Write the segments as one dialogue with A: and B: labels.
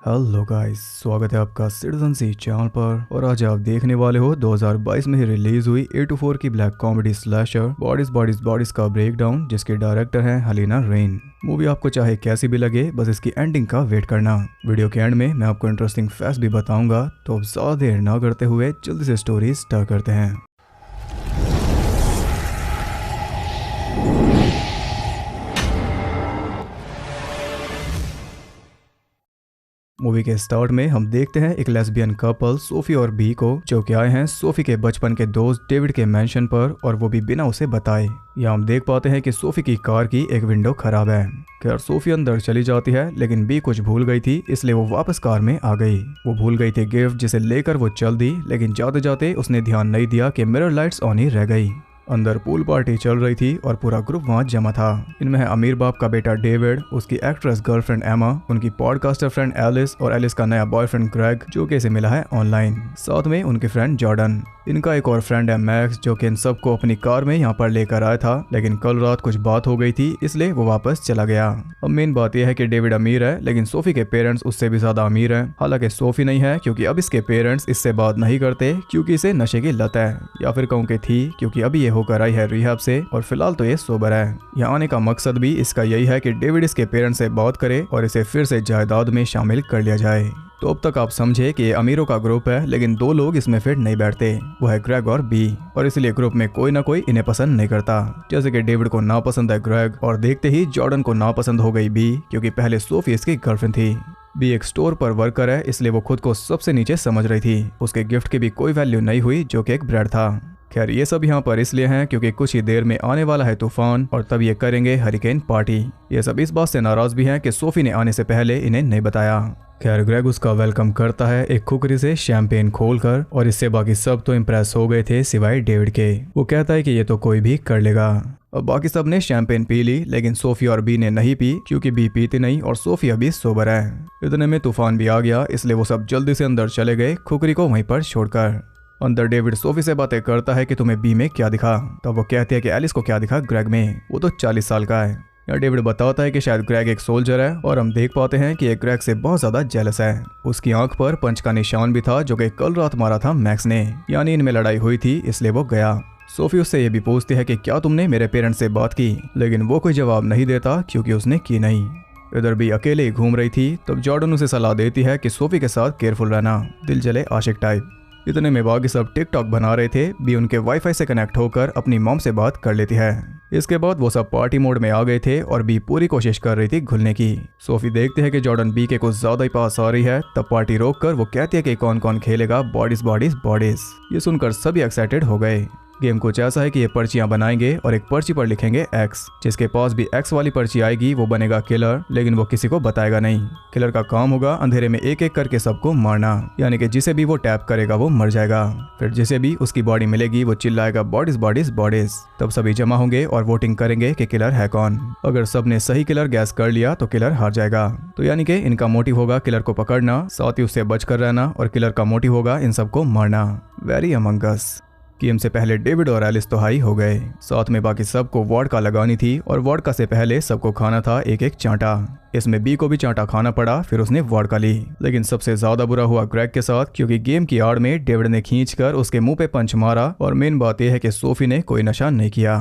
A: Hello guys, स्वागत है आपका सिटीजन सी चैनल पर। और आज आप देखने वाले हो 2022 में ही रिलीज हुई A24 की black comedy slasher bodies bodies bodies का ब्रेकडाउन, जिसके डायरेक्टर हैं हलीना रेन। मूवी आपको चाहे कैसी भी लगे, बस इसकी एंडिंग का वेट करना। वीडियो के एंड में मैं आपको इंटरेस्टिंग फैक्ट्स भी बताऊंगा, तो अब ज्यादा देर ना करते हुए जल्दी से स्टोरी स्टार्ट करते हैं। मूवी के स्टार्ट में हम देखते हैं एक लेस्बियन कपल सोफी और बी को, जो कि आए हैं सोफी के बचपन के दोस्त डेविड के मेंशन पर, और वो भी बिना उसे बताए। यहाँ हम देख पाते हैं कि सोफी की कार की एक विंडो खराब है। खैर सोफी अंदर चली जाती है, लेकिन बी कुछ भूल गई थी, इसलिए वो वापस कार में आ गई। वो भूल गई थी गिफ्ट, जिसे लेकर वो चल दी, लेकिन जाते जाते उसने ध्यान नहीं दिया कि मिरर लाइट्स ऑन ही रह गई। अंदर पूल पार्टी चल रही थी और पूरा ग्रुप वहां जमा था। इनमें है अमीर बाप का बेटा डेविड, उसकी एक्ट्रेस गर्लफ्रेंड एमा, उनकी पॉडकास्टर फ्रेंड एलिस और एलिस का नया बॉयफ्रेंड ग्रेग, जो कि इसे मिला है ऑनलाइन। साथ में उनकी फ्रेंड जॉर्डन। इनका एक और फ्रेंड है मैक्स, जो कि इन सबको अपनी कार में यहाँ पर लेकर आया था, लेकिन कल रात कुछ बात हो गई थी, इसलिए वो वापस चला गया। अब मेन बात यह है कि डेविड अमीर है, लेकिन सोफी के पेरेंट्स उससे भी ज्यादा अमीर हैं। हालांकि सोफी नहीं है, क्योंकि अब इसके पेरेंट्स इससे बात नहीं करते, क्योंकि इसे नशे की लत है, या फिर कहूँ कि थी, क्योंकि अभी ये होकर आई है रिहैब से, और फिलहाल तो ये सोबर है। यहाँ आने का मकसद भी इसका यही है कि डेविड इसके पेरेंट्स से बात करे और इसे फिर से जायदाद में शामिल कर लिया जाए। तो अब तक आप समझे कि ये अमीरों का ग्रुप है, लेकिन दो लोग इसमें फिट नहीं बैठते, वो है ग्रेग और बी, और इसलिए ग्रुप में कोई ना कोई इन्हें पसंद नहीं करता। जैसे कि डेविड को नापसंद है ग्रेग, और देखते ही जॉर्डन को नापसंद हो गई बी, क्योंकि पहले सोफी इसकी गर्लफ्रेंड थी। बी एक स्टोर पर वर्कर है, इसलिए वो खुद को सबसे नीचे समझ रही थी। उसके गिफ्ट की भी कोई वैल्यू नहीं हुई, जो कि एक ब्रेड था। खैर ये सब यहाँ पर इसलिए हैं क्योंकि कुछ ही देर में आने वाला है तूफान, और तब ये करेंगे हरिकेन पार्टी। ये सब इस बात से नाराज भी हैं कि सोफी ने आने से पहले इन्हें नहीं बताया। खैर ग्रेग उसका वेलकम करता है एक खुकरी से शैंपेन खोलकर, और इससे बाकी सब तो इम्प्रेस हो गए थे सिवाय डेविड के। वो कहता है कि ये तो कोई भी कर लेगा। अब बाकी सब ने शैंपेन पी ली, लेकिन सोफी और बी ने नहीं पी, क्योंकि बी पीती नहीं और सोफी अभी सोबर है। इतने में तूफान भी आ गया, इसलिए वो सब जल्दी से अंदर चले गए, खुकरी को वहीं पर छोड़कर। अंदर डेविड सोफी से बातें करता है कि तुम्हें बी में क्या दिखा, तब वो कहती है कि एलिस को क्या दिखा ग्रेग में, वो तो 40 साल का है। यहाँ डेविड बताता है कि शायद ग्रेग एक सोल्जर है, और हम देख पाते हैं कि एक ग्रेग से बहुत ज्यादा जेलस है। उसकी आंख पर पंच का निशान भी था, जो कि कल रात मारा था मैक्स ने, यानी इनमें लड़ाई हुई थी, इसलिए वो गया। सोफी उससे ये भी पूछती है कि क्या तुमने मेरे पेरेंट्स से बात की, लेकिन वो कोई जवाब नहीं देता, क्योंकि उसने की नहीं। इधर भी अकेले ही घूम रही थी, तब जॉर्डन उसे सलाह देती है कि सोफी के साथ केयरफुल रहना, दिल जले आशिक टाइप। इतने में बाकी सब टिकटॉक बना रहे थे। बी उनके वाईफाई से कनेक्ट होकर अपनी मॉम से बात कर लेती है। इसके बाद वो सब पार्टी मोड में आ गए थे, और बी पूरी कोशिश कर रही थी घुलने की। सोफी देखते हैं कि जॉर्डन बी के कुछ ज्यादा ही पास आ रही है, तब पार्टी रोककर वो कहती है कि कौन कौन खेलेगा बॉडीज बॉडीज बॉडीज। ये सुनकर सभी एक्साइटेड हो गए। गेम कुछ ऐसा है कि ये पर्चियां बनाएंगे और एक पर्ची पर लिखेंगे एक्स। जिसके पास भी एक्स वाली पर्ची आएगी वो बनेगा किलर, लेकिन वो किसी को बताएगा नहीं। किलर का काम होगा अंधेरे में एक एक करके सबको मारना, यानी कि जिसे भी वो टैप करेगा वो मर जाएगा। फिर जिसे भी उसकी बॉडी मिलेगी वो चिल्लाएगा बॉडीज बॉडीज बॉडीज। तब सभी जमा होंगे और वोटिंग करेंगे कि किलर है कौन। अगर सबने सही किलर गैस कर लिया तो किलर हार जाएगा। तो यानी कि इनका मोटिव होगा किलर को पकड़ना, साथ ही उससे बचकर रहना, और किलर का मोटिव होगा इन सबको मारना। वेरी अमंग अस। गेम से पहले डेविड और एलिस तो हाई हो गए, साथ में बाकी सबको वोडका लगानी थी, और वोडका से पहले सबको खाना था एक एक चांटा। इसमें बी को भी चांटा खाना पड़ा, फिर उसने वोडका ली। लेकिन सबसे ज्यादा बुरा हुआ ग्रेग के साथ, क्योंकि गेम की आड़ में डेविड ने खींचकर उसके मुंह पे पंच मारा, और मेन बात यह है कि सोफी ने कोई नशा नहीं किया।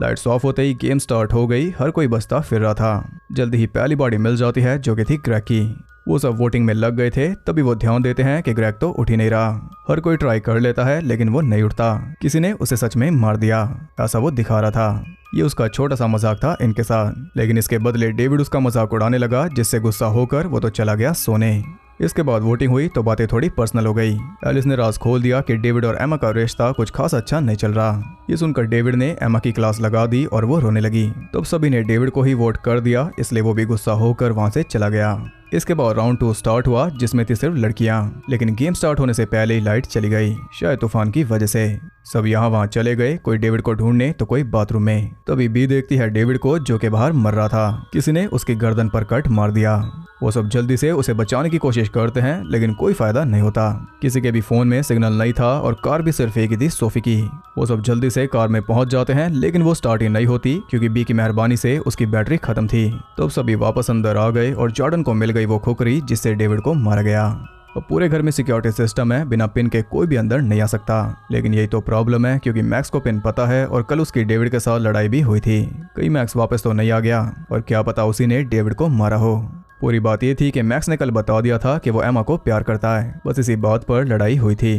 A: लाइट्स ऑफ होते ही गेम स्टार्ट हो गई। हर कोई बसता फिर रहा था। जल्दी ही पहली बॉडी मिल जाती है, जो कि थी ग्रेग की। वो सब वोटिंग में लग गए थे, तभी वो ध्यान देते हैं कि ग्रेग तो उठ ही नहीं रहा। हर कोई ट्राई कर लेता है, लेकिन वो नहीं उठता। किसी ने उसे सच में मार दिया, ऐसा वो दिखा रहा था। ये उसका छोटा सा मजाक था इनके साथ, लेकिन इसके बदले डेविड उसका मजाक उड़ाने लगा, जिससे गुस्सा होकर वो तो चला गया सोने। इसके बाद वोटिंग हुई तो बातें थोड़ी पर्सनल हो गई। एलिस ने राज खोल दिया कि डेविड और एमा का रिश्ता कुछ खास अच्छा नहीं चल रहा। ये सुनकर डेविड ने एमा की क्लास लगा दी और वो रोने लगी। तब सभी ने डेविड को ही वोट कर दिया, इसलिए वो भी गुस्सा होकर वहां से चला गया। इसके बाद राउंड 2 स्टार्ट हुआ, जिसमें थी सिर्फ लड़कियां, लेकिन गेम स्टार्ट होने से पहले ही लाइट चली गई, शायद तूफान की वजह से। सब यहाँ वहाँ चले गए, कोई डेविड को ढूंढने तो कोई बाथरूम में। तभी बी देखती है डेविड को, जो कि बाहर मर रहा था। किसी ने उसकी गर्दन पर कट मार दिया। वो सब जल्दी से उसे बचाने की कोशिश करते हैं लेकिन कोई फायदा नहीं होता। किसी के भी फोन में सिग्नल नहीं था और कार भी सिर्फ एक ही थी, सोफी की। वो सब जल्दी से कार में पहुंच जाते हैं लेकिन वो स्टार्ट ही नहीं होती क्योंकि बी की मेहरबानी से उसकी बैटरी खत्म थी। तब सभी वापस अंदर आ गए और जॉर्डन को मिल गई वो खुकरी जिससे डेविड को मारा गया। और पूरे घर में सिक्योरिटी सिस्टम है, बिना पिन के कोई भी अंदर नहीं आ सकता। लेकिन यही तो प्रॉब्लम है क्योंकि मैक्स को पिन पता है और कल उसकी डेविड के साथ लड़ाई भी हुई थी। कहीं मैक्स वापस तो नहीं आ गया और क्या पता उसी ने डेविड को मारा हो। पूरी बात ये थी कि मैक्स ने कल बता दिया था कि वो एमा को प्यार करता है, बस इसी बात पर लड़ाई हुई थी।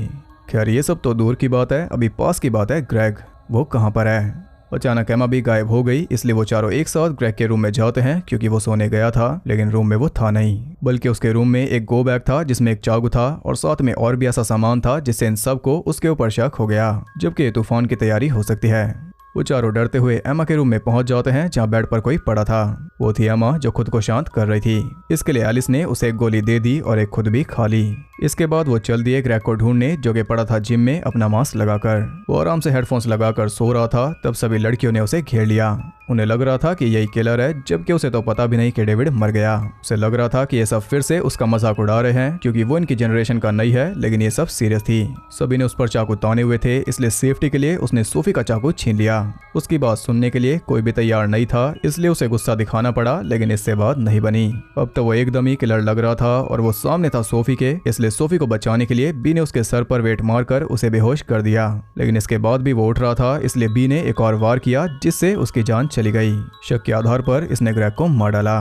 A: खैर ये सब तो दूर की बात है, अभी पास की बात है ग्रेग। वो कहाँ पर है? अचानक एमा भी गायब हो गई, इसलिए वो चारों एक साथ ग्रेग के रूम में जाते हैं क्योंकि वो सोने गया था। लेकिन रूम में वो था नहीं, बल्कि उसके रूम में एक गो बैग था जिसमें एक चाकू था और साथ में और भी ऐसा सामान था जिससे इन सबको उसके ऊपर शक हो गया, जबकि तूफान की तैयारी हो सकती है। वो चारों डरते हुए एमा के रूम में पहुंच जाते हैं जहां बेड पर कोई पड़ा था। वो थी एमा जो खुद को शांत कर रही थी। इसके लिए एलिस ने उसे एक गोली दे दी और एक खुद भी खा ली। इसके बाद वो चल दिए ग्रेग को ढूंढने जो कि पड़ा था जिम में अपना मास्क लगाकर। वो आराम से हेडफोन्स लगाकर सो रहा था। तब सभी लड़कियों ने उसे घेर लिया। उन्हें लग रहा था कि यही किलर है, जबकि उसे तो पता भी नहीं कि डेविड मर गया। उसे लग रहा था कि ये सब फिर से उसका मजाक उड़ा रहे हैं क्योंकि वो इनकी जनरेशन का नहीं है, लेकिन ये सब सीरियस थी। सभी ने उस पर चाकू ताने हुए थे, इसलिए सेफ्टी के लिए उसने सोफी का चाकू छीन लिया। उसकी बात सुनने के लिए कोई भी तैयार नहीं था, इसलिए उसे गुस्सा दिखाना पड़ा, लेकिन इससे बात नहीं बनी। अब तो वो एकदम ही किलर लग रहा था और वो सामने था सोफी के, इसलिए सोफी को बचाने के लिए बी ने उसके सर पर वेट मारकर उसे बेहोश कर दिया। लेकिन इसके बाद भी वो उठ रहा था, इसलिए बी ने एक और वार किया जिससे उसकी जान चली गई। शक के आधार पर इसने ग्रेग को मार डाला।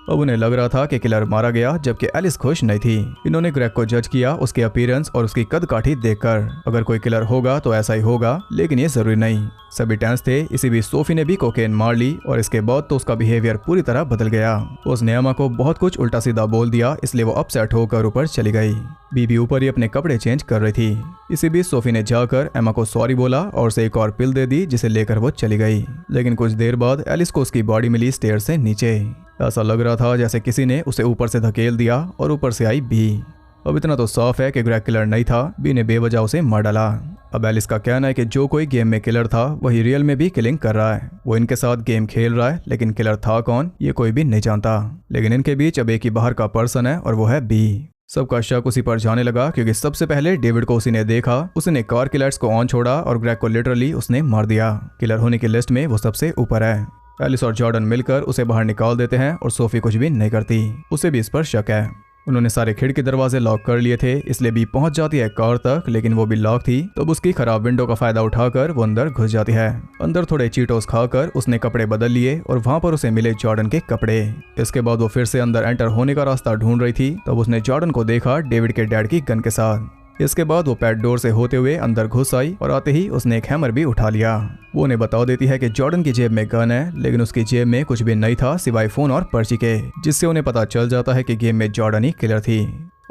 A: अब उन्हें लग रहा था कि किलर मारा गया, जबकि एलिस खुश नहीं थी। इन्होंने ग्रेग को जज किया उसके अपीयरेंस और उसकी कद काठी देखकर। अगर कोई किलर होगा तो ऐसा ही होगा, लेकिन ये जरूरी नहीं। सभी टेंस थे। इसी बीच सोफी ने भी कोकेन मार ली और इसके बाद तो उसका बिहेवियर पूरी तरह बदल गया। उसने एमा को बहुत कुछ उल्टा सीधा बोल दिया, इसलिए वो अपसेट होकर ऊपर चली गई। बीबी ऊपर ही अपने कपड़े चेंज कर रही थी। इसी बीच सोफी ने जाकर एमा को सॉरी बोला और उसे एक और पिल दे दी, जिसे लेकर वो चली गई। लेकिन कुछ देर बाद एलिस को उसकी बॉडी मिली स्टेयर से नीचे। ऐसा लग रहा था जैसे किसी ने उसे ऊपर से धकेल दिया और ऊपर से आई बी। अब इतना तो साफ है कि ग्रेग किलर नहीं था, बी ने बेवजह उसे मार डाला। अब एलिस का कहना है कि जो कोई गेम में किलर था वही रियल में भी किलिंग कर रहा है। वो इनके साथ गेम खेल रहा है, लेकिन किलर था कौन ये कोई भी नहीं जानता। लेकिन इनके बीच अब एक ही बाहर का पर्सन है और वो है बी। सबका शक उसी पर जाने लगा क्योंकि सबसे पहले डेविड को उसी ने देखा। उसने कार की लाइट्स को ऑन छोड़ा और ग्रेग को लिटरली उसने मार दिया। किलर होने की लिस्ट में वो सबसे ऊपर है। एलिस और जॉर्डन मिलकर उसे बाहर निकाल देते हैं और सोफी कुछ भी नहीं करती। उसे भी इस पर शक है। उन्होंने सारे खिड़की दरवाजे लॉक कर लिए थे, इसलिए बी पहुंच जाती है कार तक, लेकिन वो भी लॉक थी। तब उसकी खराब विंडो का फायदा उठाकर वो अंदर घुस जाती है। अंदर थोड़े चीटोस खाकर उसने कपड़े बदल लिए और वहां पर उसे मिले जॉर्डन के कपड़े। इसके बाद वो फिर से अंदर एंटर होने का रास्ता ढूंढ रही थी। तब उसने जॉर्डन को देखा डेविड के डैड की गन के साथ। इसके बाद वो पैड डोर से होते हुए अंदर घुस आई और आते ही उसने एक हैमर भी उठा लिया। वो उन्हें बता देती है कि जॉर्डन की जेब में गन है, लेकिन उसकी जेब में कुछ भी नहीं था सिवाय फोन और पर्ची के, जिससे उन्हें पता चल जाता है कि गेम में जॉर्डन ही किलर थी।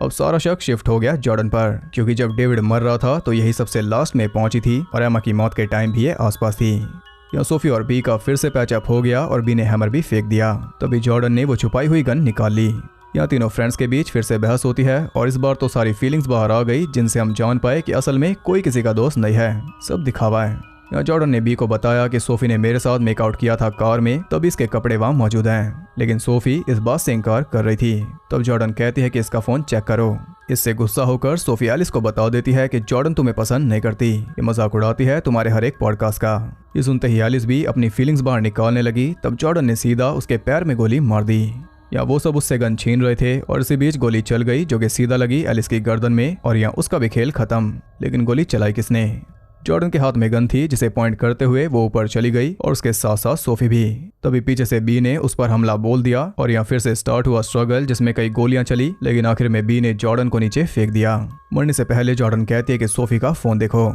A: अब सारा शक शिफ्ट हो गया जॉर्डन पर, क्योंकि जब डेविड मर रहा था तो यही सबसे लास्ट में पहुंची थी और एमा की मौत के टाइम भी ये आसपास थी। यहाँ सोफी और बी का फिर से पैचअप हो गया और बी ने हैमर भी फेंक दिया। तभी जॉर्डन ने वो छुपाई हुई गन निकाल ली। यहाँ तीनों फ्रेंड्स के बीच फिर से बहस होती है और इस बार तो सारी फीलिंग्स बाहर आ गई, जिनसे हम जान पाए कि असल में कोई किसी का दोस्त नहीं है, सब दिखावा है। यहाँ जॉर्डन ने बी को बताया कि सोफी ने मेरे साथ मेकआउट किया था कार में, तभी इसके कपड़े वहाँ मौजूद हैं। लेकिन सोफी इस बात से इनकार कर रही थी। तब जॉर्डन कहती है कि इसका फोन चेक करो। इससे गुस्सा होकर सोफी एलिस को बता देती है कि जॉर्डन तुम्हें पसंद नहीं करती, ये मजाक उड़ाती है तुम्हारे हर एक पॉडकास्ट का। ये सुनते ही एलिस भी अपनी फीलिंग्स बाहर निकालने लगी। तब जॉर्डन ने सीधा उसके पैर में गोली मार दी। या वो सब उससे गन छीन रहे थे और इसी बीच गोली चल गई, जो कि सीधा लगी एलिस की गर्दन में और यहाँ उसका भी खेल खत्म। लेकिन गोली चलाई किसने? जॉर्डन के हाथ में गन थी, जिसे पॉइंट करते हुए वो ऊपर चली गई और उसके साथ साथ सोफी भी। तभी पीछे से बी ने उस पर हमला बोल दिया और यहाँ फिर से स्टार्ट हुआ स्ट्रगल, जिसमें कई गोलियां चली, लेकिन आखिर में बी ने जॉर्डन को नीचे फेंक दिया। मरने से पहले जॉर्डन कहती है कि सोफी का फोन देखो।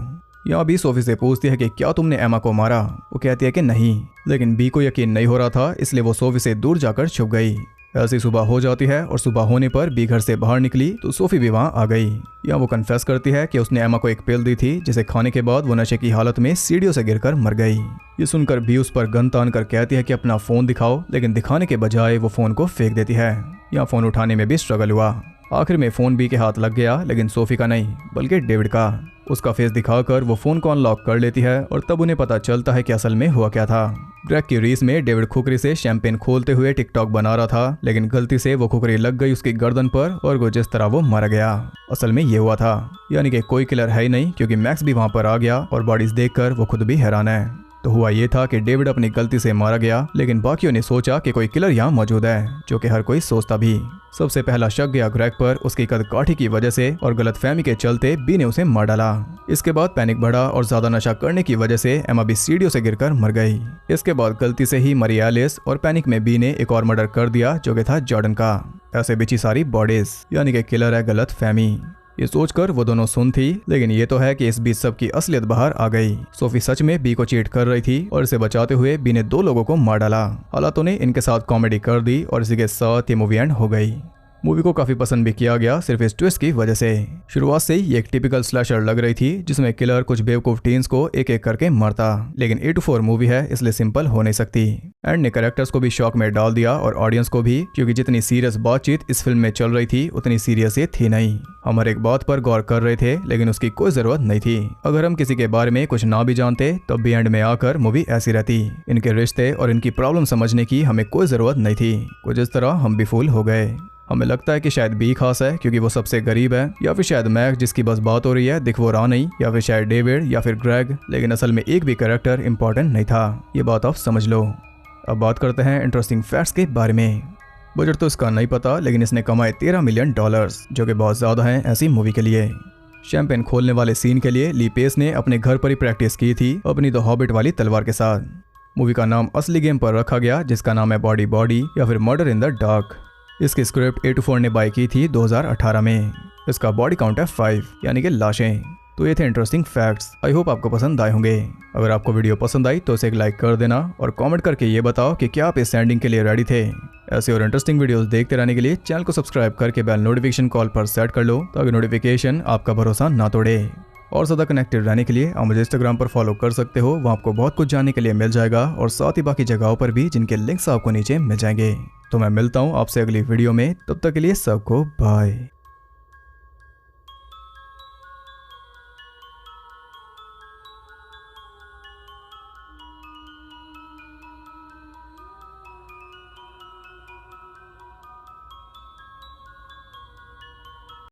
A: यहाँ बी सोफी से पूछती है कि क्या तुमने एमा को मारा? वो कहती है कि नहीं, लेकिन बी को यकीन नहीं हो रहा था, इसलिए वो सोफी से दूर जाकर छुप गई। ऐसी सुबह हो जाती है और सुबह होने पर बी घर से बाहर निकली तो सोफी भी वहाँ आ गई। यहाँ वो कन्फेस करती है कि उसने एमा को एक पिल दी थी, जिसे खाने के बाद वो नशे की हालत में सीढ़ियों से गिरकर मर गई। ये सुनकर बी उस पर गन तान कर कहती है कि अपना फोन दिखाओ, लेकिन दिखाने के बजाय वो फोन को फेंक देती है। यहाँ फोन उठाने में भी स्ट्रगल हुआ। आखिर में फोन बी के हाथ लग गया, लेकिन सोफी का नहीं बल्कि डेविड का। उसका फेस दिखाकर वो फोन को अनलॉक कर लेती है और तब उन्हें पता चलता है कि असल में हुआ क्या था। ग्रेग की रीस में डेविड खुकरी से शैंपेन खोलते हुए टिकटॉक बना रहा था, लेकिन गलती से वो खुकरी लग गई उसकी गर्दन पर और वो जिस तरह वो मर गया। असल में ये हुआ था, यानी कि कोई किलर है ही नहीं, क्योंकि मैक्स भी वहां पर आ गया और बॉडीज देखकर वो खुद भी हैरान है। तो हुआ ये था कि डेविड अपनी गलती से मारा गया, लेकिन बाकियों ने सोचा कि कोई किलर यहाँ मौजूद है, जो कि हर कोई सोचता भी। सबसे पहला शक गया ग्रेग पर उसकी कदकाठी की वजह से, और गलतफहमी के चलते बी ने उसे मार डाला। इसके बाद पैनिक बढ़ा और ज्यादा नशा करने की वजह से एमा भी सीढ़ियों से गिरकर मर गई। इसके बाद गलती से ही मरी एलिस, और पैनिक में बी ने एक और मर्डर कर दिया, जो कि था जॉर्डन का। ऐसे बिछी सारी बॉडीज, यानी कि किलर है गलतफहमी। ये सोचकर वो दोनों सुन थी, लेकिन ये तो है कि इस बीच सबकी असलियत बाहर आ गई। सोफी सच में बी को चीट कर रही थी और इसे बचाते हुए बी ने 2 लोगों को मार डाला। हालातों ने इनके साथ कॉमेडी कर दी और इसी के साथ ये मूवी एंड हो गई। मूवी को काफी पसंद भी किया गया सिर्फ इस ट्विस्ट की वजह से। शुरुआत से ही ये एक टिपिकल स्लैशर लग रही थी, जिसमें किलर कुछ बेवकूफ टीन्स को एक एक करके मारता, लेकिन 8 to 4 मूवी है इसलिए सिंपल हो नहीं सकती। एंड ने कैरेक्टर्स को भी शॉक में डाल दिया और ऑडियंस को भी, क्योंकि जितनी सीरियस बातचीत इस फिल्म में चल रही थी उतनी सीरियस ये थी नहीं। हम हर एक बात पर गौर कर रहे थे, लेकिन उसकी कोई जरूरत नहीं थी। अगर हम किसी के बारे में कुछ ना भी जानते तब भी एंड में आकर मूवी ऐसी रहती। इनके रिश्ते और इनकी प्रॉब्लम समझने की हमें कोई जरूरत नहीं थी। कुछ इस तरह हम भी फूल हो गए। हमें लगता है कि शायद बी खास है क्योंकि वो सबसे गरीब है, या फिर शायद मैक्स जिसकी बस बात हो रही है दिख वो रहा नहीं, या फिर शायद डेविड या फिर ग्रेग, लेकिन असल में एक भी कैरेक्टर इंपॉर्टेंट नहीं था। ये बात आप समझ लो। अब बात करते हैं इंटरेस्टिंग फैक्ट्स के बारे में। बजट तो इसका नहीं पता, लेकिन इसने कमाए $13 मिलियन, जो कि बहुत ज्यादा है ऐसी मूवी के लिए। शैंपेन खोलने वाले सीन के लिए ली पेस ने अपने घर पर ही प्रैक्टिस की थी, अपनी द हॉबिट वाली तलवार के साथ। मूवी का नाम असली गेम पर रखा गया, जिसका नाम है बॉडी बॉडी या फिर मर्डर इन द डार्क। इसकी स्क्रिप्ट A24 ने बाय की थी 2018 में। इसका बॉडी काउंट है 5, यानी कि लाशें। तो ये थे इंटरेस्टिंग फैक्ट्स। आई होप आपको पसंद आए होंगे। अगर आपको वीडियो पसंद आई तो इसे एक लाइक कर देना और कमेंट करके ये बताओ कि क्या आप इस एंडिंग के लिए रेडी थे। ऐसे और इंटरेस्टिंग वीडियोस देखते रहने के लिए चैनल को सब्सक्राइब करके बेल नोटिफिकेशन कॉल पर सेट कर लो, ताकि नोटिफिकेशन आपका भरोसा ना तोड़े। और ज़्यादा कनेक्टेड रहने के लिए आप मुझे इंस्टाग्राम पर फॉलो कर सकते हो, वहाँ आपको बहुत कुछ जानने के लिए मिल जाएगा, और साथ ही बाकी जगहों पर भी जिनके लिंक्स आपको नीचे मिल जाएंगे। तो मैं मिलता हूँ आपसे अगली वीडियो में, तब तक के लिए सबको बाय।